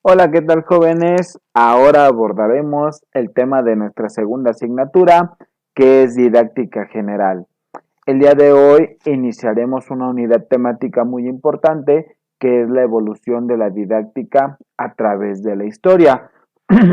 Hola, ¿qué tal jóvenes? Ahora abordaremos el tema de nuestra segunda asignatura, que es didáctica general. El día de hoy iniciaremos una unidad temática muy importante, que es la evolución de la didáctica a través de la historia.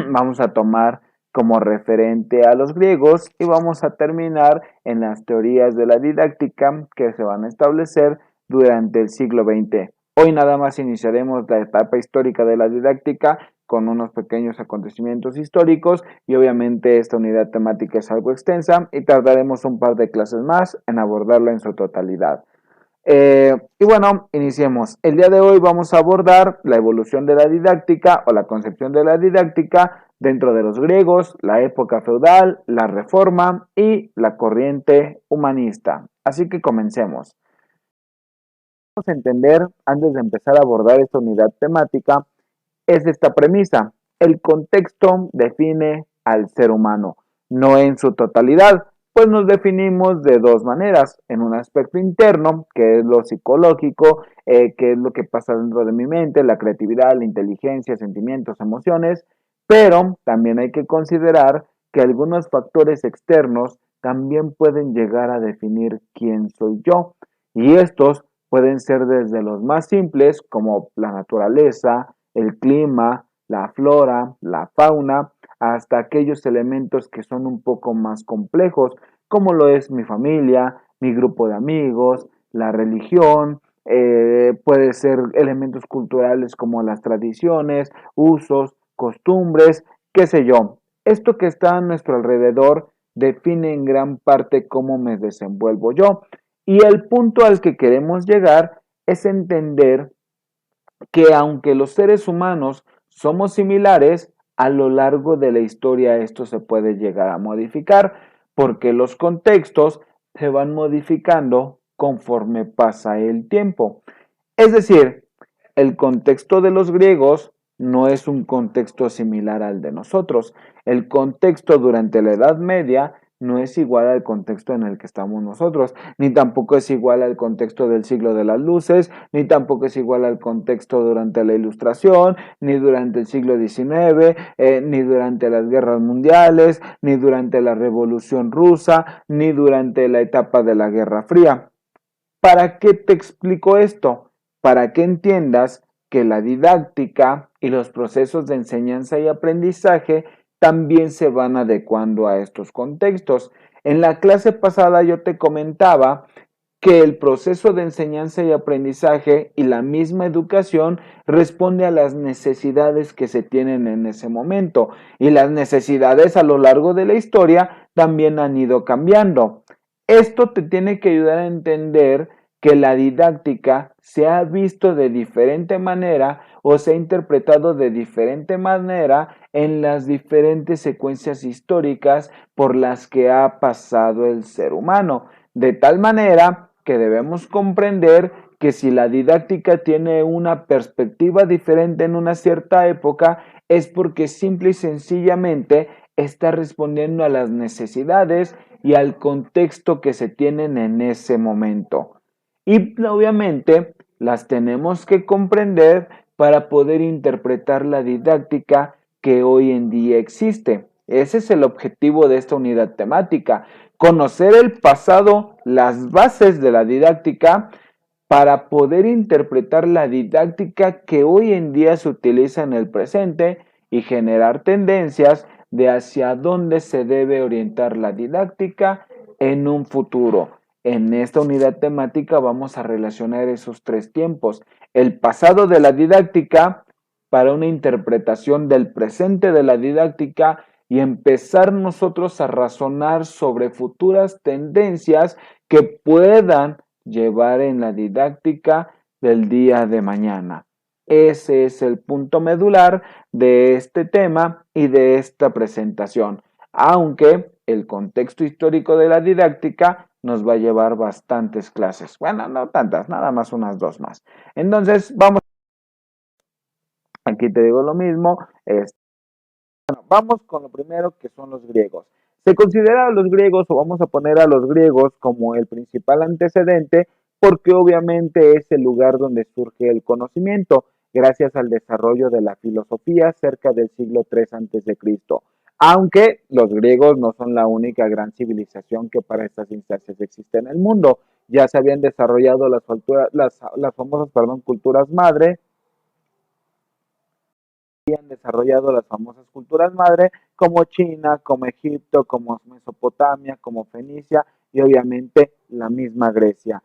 Vamos a tomar como referente a los griegos y vamos a terminar en las teorías de la didáctica que se van a establecer durante el siglo XX. Hoy nada más iniciaremos la etapa histórica de la didáctica con unos pequeños acontecimientos históricos y obviamente esta unidad temática es algo extensa y tardaremos un par de clases más en abordarla en su totalidad. Y bueno, iniciemos. El día de hoy vamos a abordar la evolución de la didáctica o la concepción de la didáctica dentro de los griegos, la época feudal, la reforma y la corriente humanista. Así que comencemos. Vamos a entender, antes de empezar a abordar esta unidad temática, es esta premisa. El contexto define al ser humano, no en su totalidad, pues nos definimos de dos maneras, en un aspecto interno, que es lo psicológico, que es lo que pasa dentro de mi mente, la creatividad, la inteligencia, sentimientos, emociones, pero también hay que considerar que algunos factores externos también pueden llegar a definir quién soy yo, y estos pueden ser desde los más simples, como la naturaleza, el clima, la flora, la fauna, hasta aquellos elementos que son un poco más complejos, como lo es mi familia, mi grupo de amigos, la religión, puede ser elementos culturales como las tradiciones, usos, costumbres, qué sé yo. Esto que está a nuestro alrededor define en gran parte cómo me desenvuelvo yo. Y el punto al que queremos llegar es entender que aunque los seres humanos somos similares, a lo largo de la historia esto se puede llegar a modificar porque los contextos se van modificando conforme pasa el tiempo. Es decir, el contexto de los griegos no es un contexto similar al de nosotros. El contexto durante la Edad Media no es igual al contexto en el que estamos nosotros, ni tampoco es igual al contexto del siglo de las luces, ni tampoco es igual al contexto durante la Ilustración, ni durante el siglo XIX, ni durante las guerras mundiales, ni durante la Revolución Rusa, ni durante la etapa de la Guerra Fría. ¿Para qué te explico esto? Para que entiendas que la didáctica y los procesos de enseñanza y aprendizaje también se van adecuando a estos contextos. En la clase pasada yo te comentaba que el proceso de enseñanza y aprendizaje y la misma educación responde a las necesidades que se tienen en ese momento y las necesidades a lo largo de la historia también han ido cambiando. Esto te tiene que ayudar a entender que la didáctica se ha visto de diferente manera o se ha interpretado de diferente manera en las diferentes secuencias históricas por las que ha pasado el ser humano, de tal manera que debemos comprender que si la didáctica tiene una perspectiva diferente en una cierta época, es porque simple y sencillamente está respondiendo a las necesidades y al contexto que se tienen en ese momento. Y obviamente las tenemos que comprender para poder interpretar la didáctica que hoy en día existe. Ese es el objetivo de esta unidad temática, conocer el pasado, las bases de la didáctica para poder interpretar la didáctica que hoy en día se utiliza en el presente y generar tendencias de hacia dónde se debe orientar la didáctica en un futuro. En esta unidad temática vamos a relacionar esos tres tiempos. El pasado de la didáctica para una interpretación del presente de la didáctica y empezar nosotros a razonar sobre futuras tendencias que puedan llevar en la didáctica del día de mañana. Ese es el punto medular de este tema y de esta presentación, aunque el contexto histórico de la didáctica nos va a llevar bastantes clases. Bueno, no tantas, nada más unas dos más. Entonces, vamos, aquí te digo lo mismo, vamos con lo primero que son los griegos. Se considera a los griegos o vamos a poner a los griegos como el principal antecedente porque obviamente es el lugar donde surge el conocimiento. gracias al desarrollo de la filosofía cerca del siglo III a.C. Aunque los griegos no son la única gran civilización que para estas instancias existe en el mundo. Ya se habían desarrollado las famosas, culturas madre, habían desarrollado las famosas culturas madre como China, como Egipto, como Mesopotamia, como Fenicia y obviamente la misma Grecia.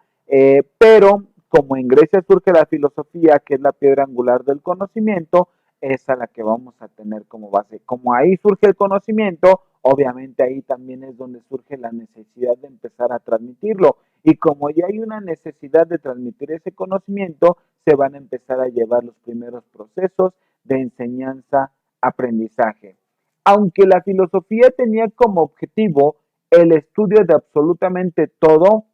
Pero como en Grecia surge la filosofía, que es la piedra angular del conocimiento, es a la que vamos a tener como base. Como ahí surge el conocimiento, obviamente ahí también es donde surge la necesidad de empezar a transmitirlo. Y como ya hay una necesidad de transmitir ese conocimiento, se van a empezar a llevar los primeros procesos de enseñanza-aprendizaje. Aunque la filosofía tenía como objetivo el estudio de absolutamente todo,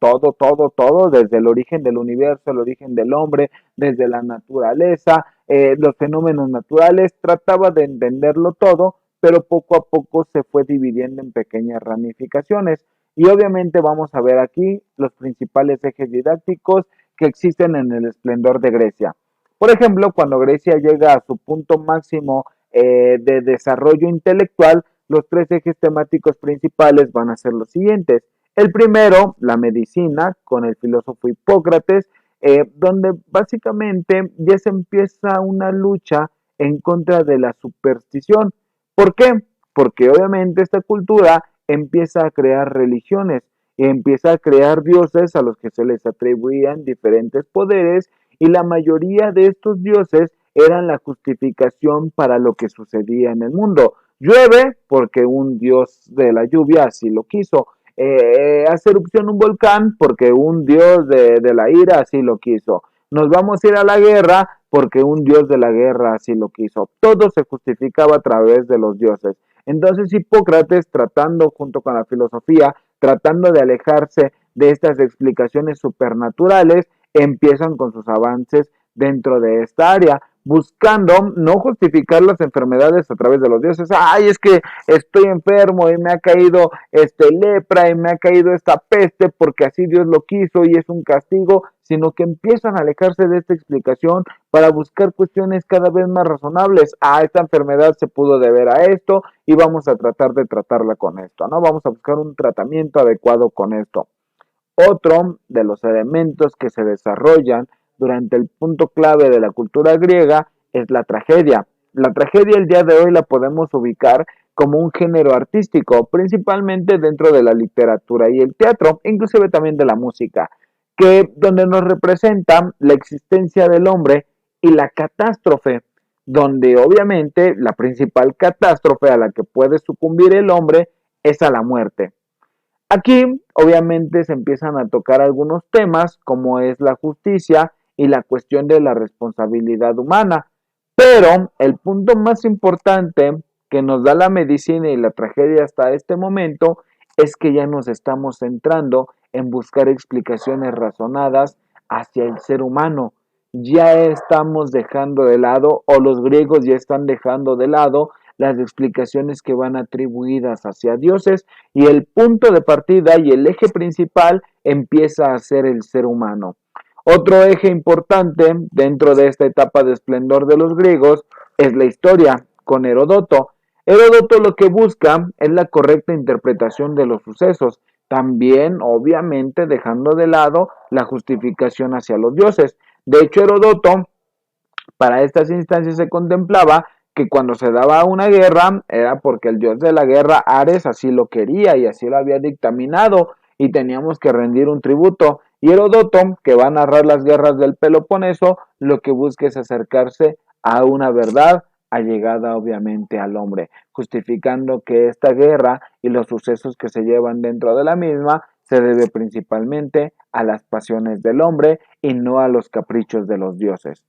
desde el origen del universo, el origen del hombre, desde la naturaleza, los fenómenos naturales, trataba de entenderlo todo, pero poco a poco se fue dividiendo en pequeñas ramificaciones. Y obviamente vamos a ver aquí los principales ejes didácticos que existen en el esplendor de Grecia. Por ejemplo, cuando Grecia llega a su punto máximo de desarrollo intelectual, los tres ejes temáticos principales van a ser los siguientes. El primero, la medicina, con el filósofo Hipócrates, donde básicamente ya se empieza una lucha en contra de la superstición. ¿Por qué? Porque obviamente esta cultura empieza a crear religiones y empieza a crear dioses a los que se les atribuían diferentes poderes y la mayoría de estos dioses eran la justificación para lo que sucedía en el mundo. Llueve porque un dios de la lluvia así lo quiso. Hace erupción un volcán porque un dios de la ira así lo quiso. Nos vamos a ir a la guerra porque un dios de la guerra así lo quiso. Todo se justificaba a través de los dioses. Entonces Hipócrates, tratando junto con la filosofía, tratando de alejarse de estas explicaciones supernaturales, empiezan con sus avances dentro de esta área, buscando no justificar las enfermedades a través de los dioses. Ay, es que estoy enfermo y me ha caído lepra y me ha caído esta peste porque así Dios lo quiso y es un castigo, sino que empiezan a alejarse de esta explicación para buscar cuestiones cada vez más razonables. Ah, esta enfermedad se pudo deber a esto y vamos a tratar de tratarla con esto, ¿no? Vamos a buscar un tratamiento adecuado con esto. Otro de los elementos que se desarrollan durante el punto clave de la cultura griega es la tragedia. La tragedia el día de hoy la podemos ubicar como un género artístico, principalmente dentro de la literatura y el teatro, inclusive también de la música, que donde nos representa la existencia del hombre y la catástrofe, donde obviamente la principal catástrofe a la que puede sucumbir el hombre es a la muerte. Aquí, obviamente, se empiezan a tocar algunos temas, como es la justicia y la cuestión de la responsabilidad humana. Pero el punto más importante que nos da la medicina y la tragedia hasta este momento es que ya nos estamos centrando en buscar explicaciones razonadas hacia el ser humano. Ya estamos dejando de lado, o los griegos ya están dejando de lado, las explicaciones que van atribuidas hacia dioses y el punto de partida y el eje principal empieza a ser el ser humano. Otro eje importante dentro de esta etapa de esplendor de los griegos es la historia, con Heródoto. Heródoto lo que busca es la correcta interpretación de los sucesos, también obviamente dejando de lado la justificación hacia los dioses. De hecho, Heródoto para estas instancias se contemplaba que cuando se daba una guerra era porque el dios de la guerra, Ares, así lo quería y así lo había dictaminado y teníamos que rendir un tributo. Y Heródoto, que va a narrar las guerras del Peloponeso, lo que busca es acercarse a una verdad allegada obviamente al hombre, justificando que esta guerra y los sucesos que se llevan dentro de la misma se debe principalmente a las pasiones del hombre y no a los caprichos de los dioses.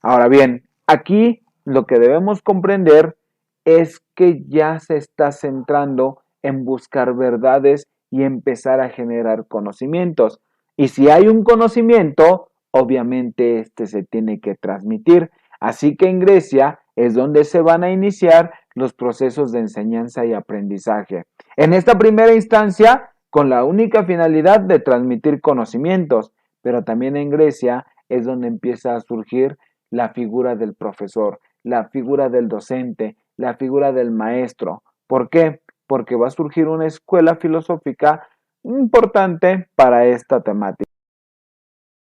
Ahora bien, aquí lo que debemos comprender es que ya se está centrando en buscar verdades y empezar a generar conocimientos. Y si hay un conocimiento, obviamente este se tiene que transmitir. Así que en Grecia es donde se van a iniciar los procesos de enseñanza y aprendizaje. En esta primera instancia, con la única finalidad de transmitir conocimientos, pero también en Grecia es donde empieza a surgir la figura del profesor, la figura del docente, la figura del maestro. ¿Por qué? Porque va a surgir una escuela filosófica importante para esta temática,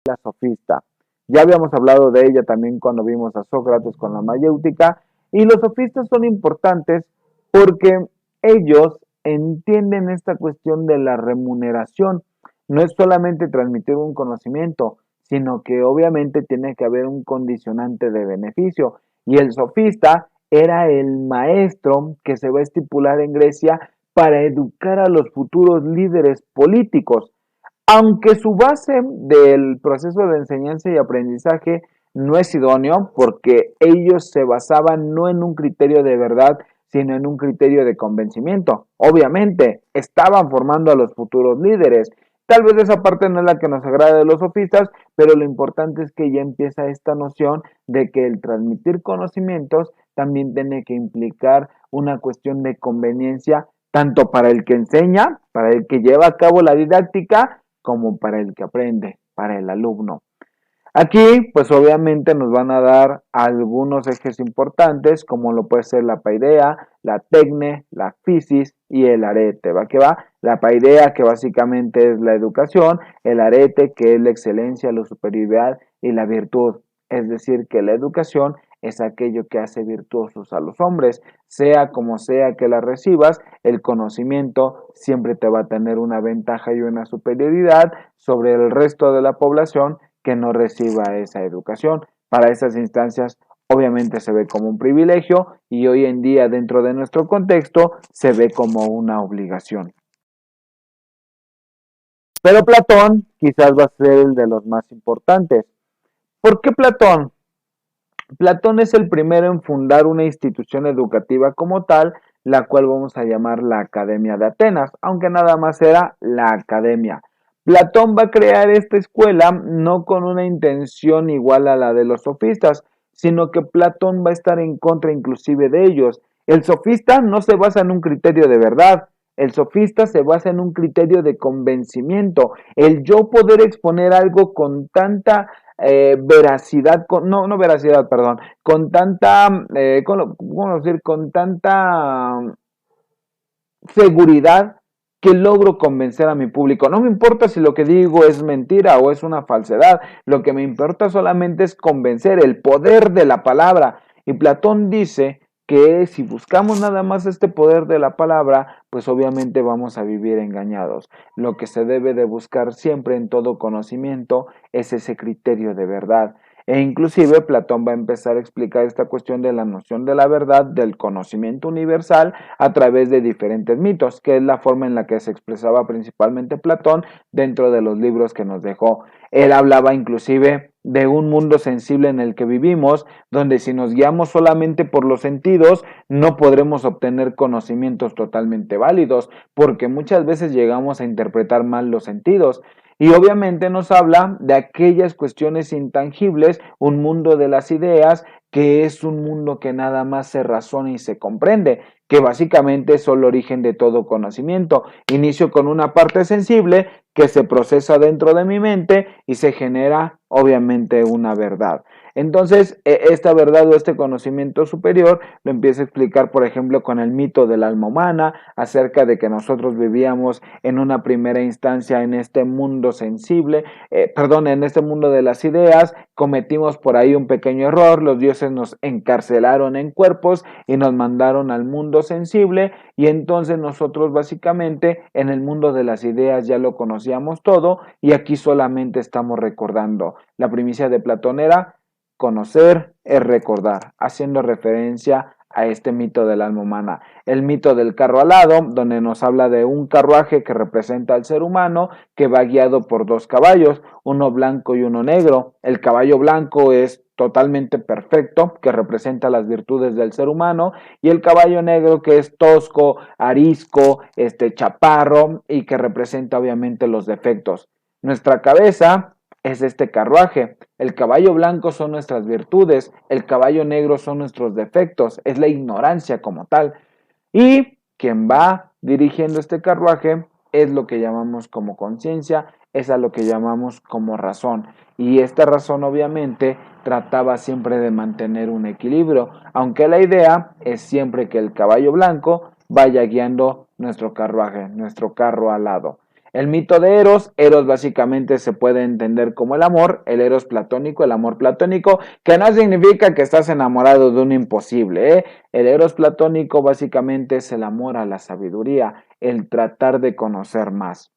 la sofista. Ya habíamos hablado de ella también cuando vimos a Sócrates con la mayéutica, y los sofistas son importantes porque ellos entienden esta cuestión de la remuneración. No es solamente transmitir un conocimiento, sino que obviamente tiene que haber un condicionante de beneficio. Y el sofista era el maestro que se va a estipular en Grecia para educar a los futuros líderes políticos. Aunque su base del proceso de enseñanza y aprendizaje no es idóneo porque ellos se basaban no en un criterio de verdad, sino en un criterio de convencimiento. Obviamente, estaban formando a los futuros líderes. Tal vez esa parte no es la que nos agrada de los sofistas, pero lo importante es que ya empieza esta noción de que el transmitir conocimientos también tiene que implicar una cuestión de conveniencia, tanto para el que enseña, para el que lleva a cabo la didáctica, como para el que aprende, para el alumno. Aquí, pues obviamente nos van a dar algunos ejes importantes, como lo puede ser la paideia, la tecne, la physis y el arete. ¿Va que va? La paideia, que básicamente es la educación, el arete, que es la excelencia, la superioridad y la virtud. Es decir, que la educación es aquello que hace virtuosos a los hombres. Sea como sea que la recibas, el conocimiento siempre te va a tener una ventaja y una superioridad sobre el resto de la población que no reciba esa educación. Para esas instancias, obviamente se ve como un privilegio y hoy en día dentro de nuestro contexto se ve como una obligación. Pero Platón quizás va a ser el de los más importantes. ¿Por qué Platón? Platón es el primero en fundar una institución educativa como tal, la cual vamos a llamar la Academia de Atenas, aunque nada más era la academia. Platón va a crear esta escuela no con una intención igual a la de los sofistas, sino que Platón va a estar en contra inclusive de ellos. El sofista no se basa en un criterio de verdad, el sofista se basa en un criterio de convencimiento. El yo poder exponer algo con tanta veracidad, no veracidad, perdón, con tanta, ¿cómo decir? Con tanta seguridad que logro convencer a mi público. No me importa si lo que digo es mentira o es una falsedad, lo que me importa solamente es convencer, el poder de la palabra. Y Platón dice que si buscamos nada más este poder de la palabra, pues obviamente vamos a vivir engañados. Lo que se debe de buscar siempre en todo conocimiento es ese criterio de verdad. E inclusive Platón va a empezar a explicar esta cuestión de la noción de la verdad, del conocimiento universal, a través de diferentes mitos, que es la forma en la que se expresaba principalmente Platón dentro de los libros que nos dejó. Él hablaba inclusive de un mundo sensible en el que vivimos, donde si nos guiamos solamente por los sentidos, no podremos obtener conocimientos totalmente válidos, porque muchas veces llegamos a interpretar mal los sentidos. Y obviamente nos habla de aquellas cuestiones intangibles, un mundo de las ideas, que es un mundo que nada más se razona y se comprende, que básicamente es el origen de todo conocimiento. Inicio con una parte sensible que se procesa dentro de mi mente y se genera obviamente una verdad. Entonces, esta verdad o este conocimiento superior lo empieza a explicar, por ejemplo, con el mito del alma humana, acerca de que nosotros vivíamos en una primera instancia en este mundo sensible, en este mundo de las ideas, cometimos por ahí un pequeño error, los dioses nos encarcelaron en cuerpos y nos mandaron al mundo sensible y entonces nosotros básicamente en el mundo de las ideas ya lo conocíamos todo y aquí solamente estamos recordando. La primicia de Platón era conocer es recordar, haciendo referencia a este mito del alma humana. El mito del carro alado, donde nos habla de un carruaje que representa al ser humano, que va guiado por dos caballos, uno blanco y uno negro. El caballo blanco es totalmente perfecto, que representa las virtudes del ser humano, y el caballo negro que es tosco, arisco, chaparro, y que representa obviamente los defectos. Nuestra cabeza es este carruaje. El caballo blanco son nuestras virtudes, el caballo negro son nuestros defectos, es la ignorancia como tal. Y quien va dirigiendo este carruaje es lo que llamamos como conciencia, es a lo que llamamos como razón. Y esta razón obviamente trataba siempre de mantener un equilibrio, aunque la idea es siempre que el caballo blanco vaya guiando nuestro carruaje, nuestro carro alado. El mito de Eros, Eros básicamente se puede entender como el Eros platónico, el amor platónico, que no significa que estás enamorado de un imposible, ¿eh? El Eros platónico básicamente es el amor a la sabiduría, el tratar de conocer más.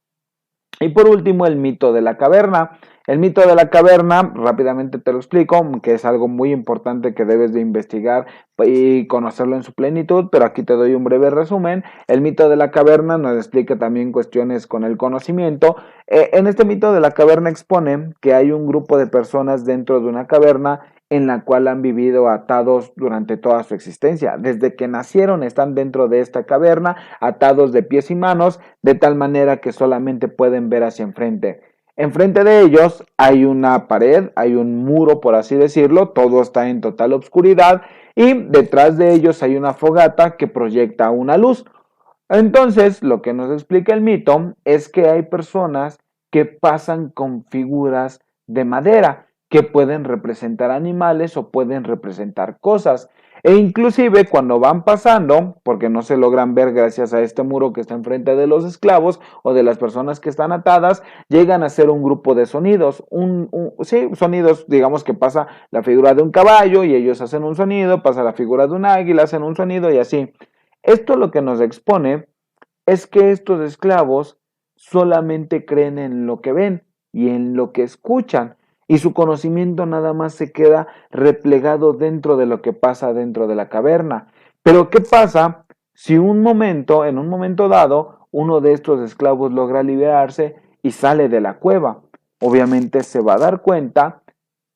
Y por último, el mito de la caverna. El mito de la caverna, rápidamente te lo explico, que es algo muy importante que debes de investigar y conocerlo en su plenitud, pero aquí te doy un breve resumen. El mito de la caverna nos explica también cuestiones con el conocimiento. En este mito de la caverna expone que hay un grupo de personas dentro de una caverna en la cual han vivido atados durante toda su existencia. Desde que nacieron están dentro de esta caverna, atados de pies y manos, de tal manera que solamente pueden ver hacia enfrente. Enfrente de ellos hay una pared, hay un muro, por así decirlo, todo está en total oscuridad y detrás de ellos hay una fogata que proyecta una luz. Entonces, lo que nos explica el mito es que hay personas que pasan con figuras de madera que pueden representar animales o pueden representar cosas. E inclusive cuando van pasando, porque no se logran ver gracias a este muro que está enfrente de los esclavos o de las personas que están atadas, llegan a ser un grupo de sonidos. Sí, sonidos, digamos que pasa la figura de un caballo y ellos hacen un sonido, pasa la figura de un águila, hacen un sonido y así. Esto lo que nos expone es que estos esclavos solamente creen en lo que ven y en lo que escuchan, y su conocimiento nada más se queda replegado dentro de lo que pasa dentro de la caverna. Pero ¿qué pasa si en un momento dado, uno de estos esclavos logra liberarse y sale de la cueva? Obviamente se va a dar cuenta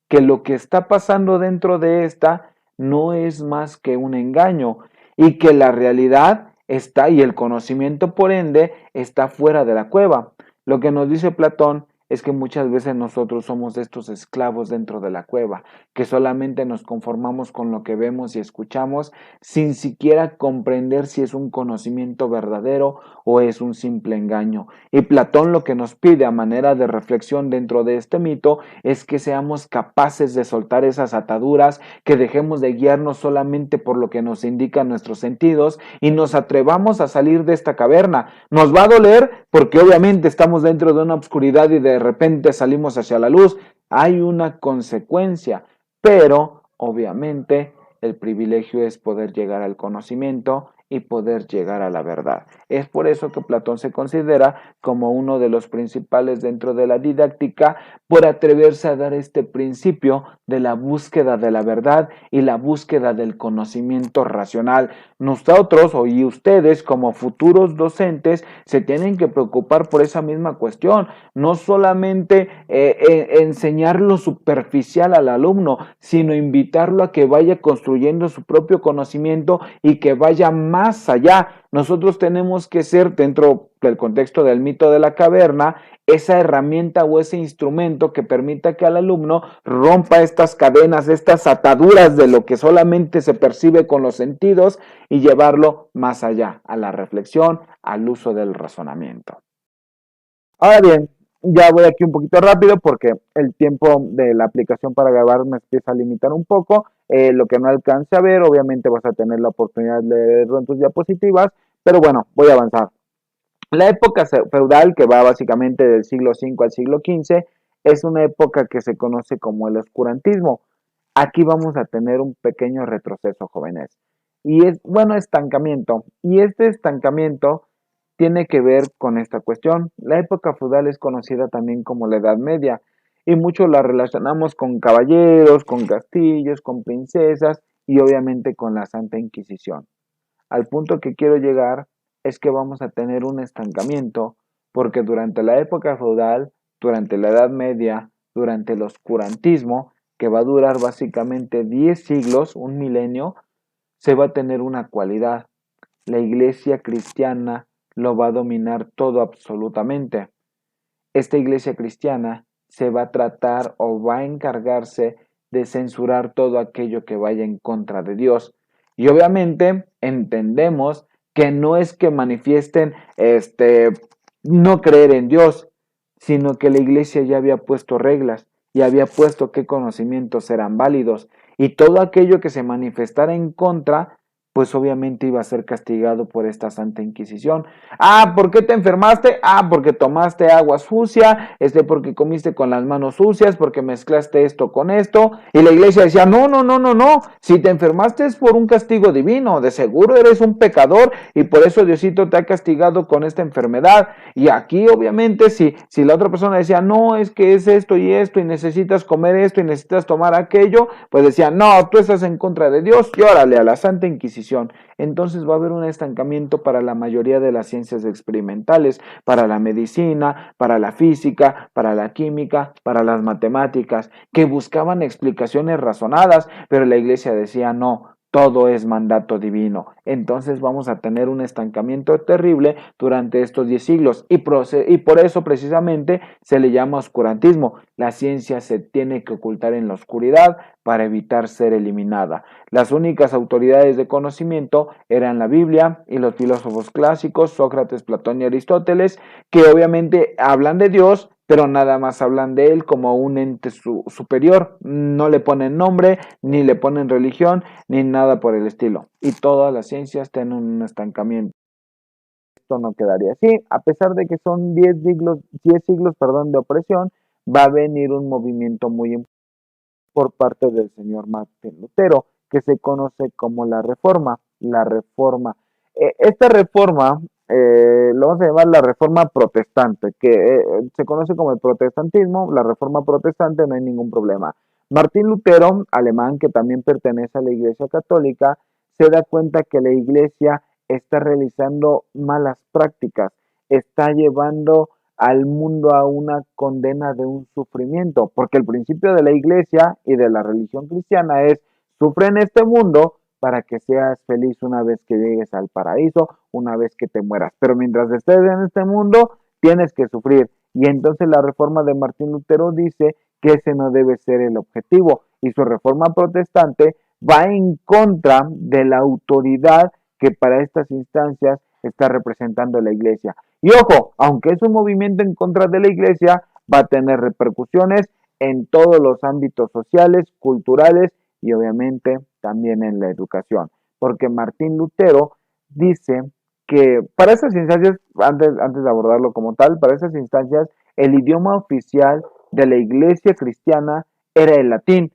que lo que está pasando dentro de esta no es más que un engaño y que la realidad está y el conocimiento por ende está fuera de la cueva. Lo que nos dice Platón es que muchas veces nosotros somos estos esclavos dentro de la cueva, que solamente nos conformamos con lo que vemos y escuchamos sin siquiera comprender si es un conocimiento verdadero o es un simple engaño. Y Platón lo que nos pide a manera de reflexión dentro de este mito es que seamos capaces de soltar esas ataduras, que dejemos de guiarnos solamente por lo que nos indican nuestros sentidos y nos atrevamos a salir de esta caverna. Nos va a doler porque obviamente estamos dentro de una oscuridad y de repente salimos hacia la luz. Hay una consecuencia, pero obviamente el privilegio es poder llegar al conocimiento y poder llegar a la verdad. Es por eso que Platón se considera como uno de los principales dentro de la didáctica, por atreverse a dar este principio de la búsqueda de la verdad y la búsqueda del conocimiento racional. Nosotros y ustedes como futuros docentes se tienen que preocupar por esa misma cuestión, no solamente enseñar lo superficial al alumno, sino invitarlo a que vaya construyendo su propio conocimiento y que vaya más allá. Nosotros tenemos que ser, dentro del contexto del mito de la caverna, esa herramienta o ese instrumento que permita que al alumno rompa estas cadenas, estas ataduras de lo que solamente se percibe con los sentidos y llevarlo más allá, a la reflexión, al uso del razonamiento. Ahora bien, ya voy aquí un poquito rápido porque el tiempo de la aplicación para grabar me empieza a limitar un poco. Lo que no alcance a ver, obviamente vas a tener la oportunidad de leerlo en tus diapositivas, pero bueno, voy a avanzar. La época feudal, que va básicamente del siglo V al siglo XV, es una época que se conoce como el oscurantismo. Aquí vamos a tener un pequeño retroceso, jóvenes. Y es, bueno, estancamiento. Y este estancamiento tiene que ver con esta cuestión. La época feudal es conocida también como la Edad Media y muchos la relacionamos con caballeros, con castillos, con princesas y obviamente con la Santa Inquisición. Al punto que quiero llegar es que vamos a tener un estancamiento porque durante la época feudal, durante la Edad Media, durante el oscurantismo, que va a durar básicamente 10 siglos, un milenio, se va a tener una cualidad. La iglesia cristiana lo va a dominar todo absolutamente. Esta iglesia cristiana se va a tratar o va a encargarse de censurar todo aquello que vaya en contra de Dios. Y obviamente entendemos que no es que manifiesten no creer en Dios, sino que la iglesia ya había puesto reglas y había puesto qué conocimientos eran válidos, y todo aquello que se manifestara en contra, pues obviamente iba a ser castigado por esta Santa Inquisición. Ah, ¿por qué te enfermaste? Ah, porque tomaste agua sucia, porque comiste con las manos sucias, porque mezclaste esto con esto. Y la iglesia decía, no, no, no, no, no, si te enfermaste es por un castigo divino, de seguro eres un pecador y por eso Diosito te ha castigado con esta enfermedad. Y aquí obviamente si la otra persona decía, no, es que es esto y necesitas comer esto y necesitas tomar aquello, pues decía, no, tú estás en contra de Dios y órale a la Santa Inquisición. Entonces va a haber un estancamiento para la mayoría de las ciencias experimentales, para la medicina, para la física, para la química, para las matemáticas, que buscaban explicaciones razonadas, pero la iglesia decía no. Todo es mandato divino. Entonces vamos a tener un estancamiento terrible durante estos 10 siglos y por eso precisamente se le llama oscurantismo. La ciencia se tiene que ocultar en la oscuridad para evitar ser eliminada. Las únicas autoridades de conocimiento eran la Biblia y los filósofos clásicos, Sócrates, Platón y Aristóteles, que obviamente hablan de Dios, pero nada más hablan de él como un ente superior. No le ponen nombre, ni le ponen religión, ni nada por el estilo. Y todas las ciencias tienen un estancamiento. Esto no quedaría así. A pesar de que son 10 siglos, perdón, de opresión, va a venir un movimiento muy importante por parte del señor Martín Lutero, que se conoce como la Reforma. La Reforma. Esta reforma lo vamos a llamar la Reforma Protestante, que se conoce como el protestantismo, la Reforma Protestante, no hay ningún problema. Martín Lutero, alemán, que también pertenece a la Iglesia Católica, se da cuenta que la Iglesia está realizando malas prácticas, está llevando al mundo a una condena de un sufrimiento, porque el principio de la iglesia y de la religión cristiana es sufre en este mundo para que seas feliz una vez que llegues al paraíso, una vez que te mueras, pero mientras estés en este mundo tienes que sufrir. Y entonces la reforma de Martín Lutero dice que ese no debe ser el objetivo, y su reforma protestante va en contra de la autoridad que para estas instancias está representando la iglesia. Y ojo, aunque es un movimiento en contra de la iglesia, va a tener repercusiones en todos los ámbitos sociales, culturales y obviamente también en la educación. Porque Martín Lutero dice que para esas instancias, antes de abordarlo como tal, para esas instancias el idioma oficial de la iglesia cristiana era el latín.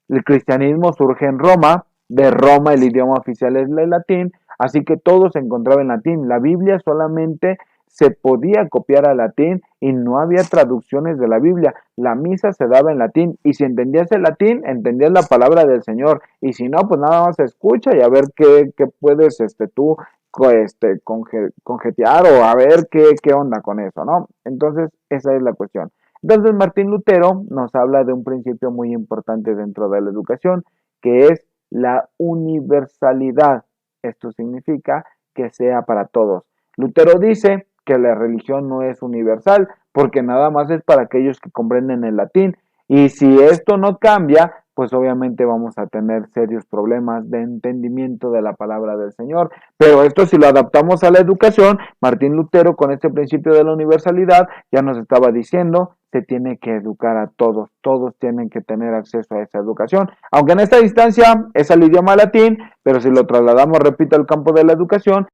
El cristianismo surge en Roma, de Roma el idioma oficial es el latín, así que todo se encontraba en latín. La Biblia solamente se podía copiar al latín y no había traducciones de la Biblia. La misa se daba en latín y si entendías el latín, entendías la palabra del Señor. Y si no, pues nada más escucha y a ver qué puedes tú conjetear o a ver qué onda con eso, ¿no? Entonces, esa es la cuestión. Entonces, Martín Lutero nos habla de un principio muy importante dentro de la educación, que es la universalidad. Esto significa que sea para todos. Lutero dice que la religión no es universal, porque nada más es para aquellos que comprenden el latín. Y si esto no cambia, pues obviamente vamos a tener serios problemas de entendimiento de la palabra del Señor. Pero esto si lo adaptamos a la educación, Martín Lutero con este principio de la universalidad ya nos estaba diciendo, se tiene que educar a todos, todos tienen que tener acceso a esa educación. Aunque en esta instancia es el idioma latín, pero si lo trasladamos, repito, al campo de la educación,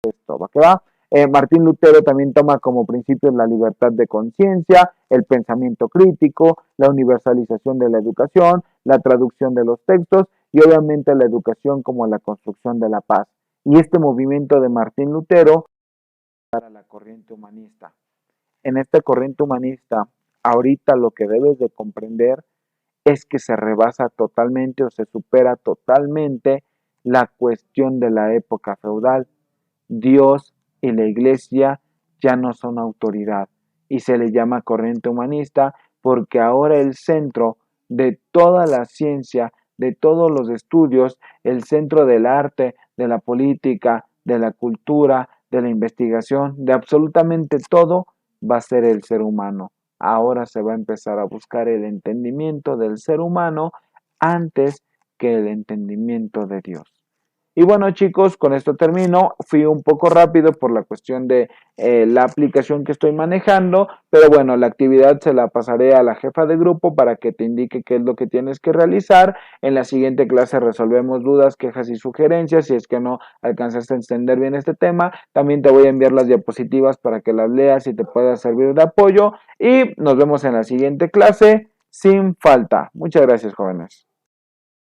esto va que va. Martín Lutero también toma como principios la libertad de conciencia, el pensamiento crítico, la universalización de la educación, la traducción de los textos y obviamente la educación como la construcción de la paz. Y este movimiento de Martín Lutero para la corriente humanista. En esta corriente humanista, ahorita lo que debes de comprender es que se rebasa totalmente o se supera totalmente la cuestión de la época feudal. Dios y la iglesia ya no son autoridad y se le llama corriente humanista porque ahora el centro de toda la ciencia, de todos los estudios, el centro del arte, de la política, de la cultura, de la investigación, de absolutamente todo, va a ser el ser humano. Ahora se va a empezar a buscar el entendimiento del ser humano antes que el entendimiento de Dios. Y bueno chicos, con esto termino. Fui un poco rápido por la cuestión de la aplicación que estoy manejando, pero bueno, la actividad se la pasaré a la jefa de grupo para que te indique qué es lo que tienes que realizar. En la siguiente clase resolvemos dudas, quejas y sugerencias. Si es que no alcanzaste a entender bien este tema, también te voy a enviar las diapositivas para que las leas y te pueda servir de apoyo. Y nos vemos en la siguiente clase sin falta. Muchas gracias, jóvenes.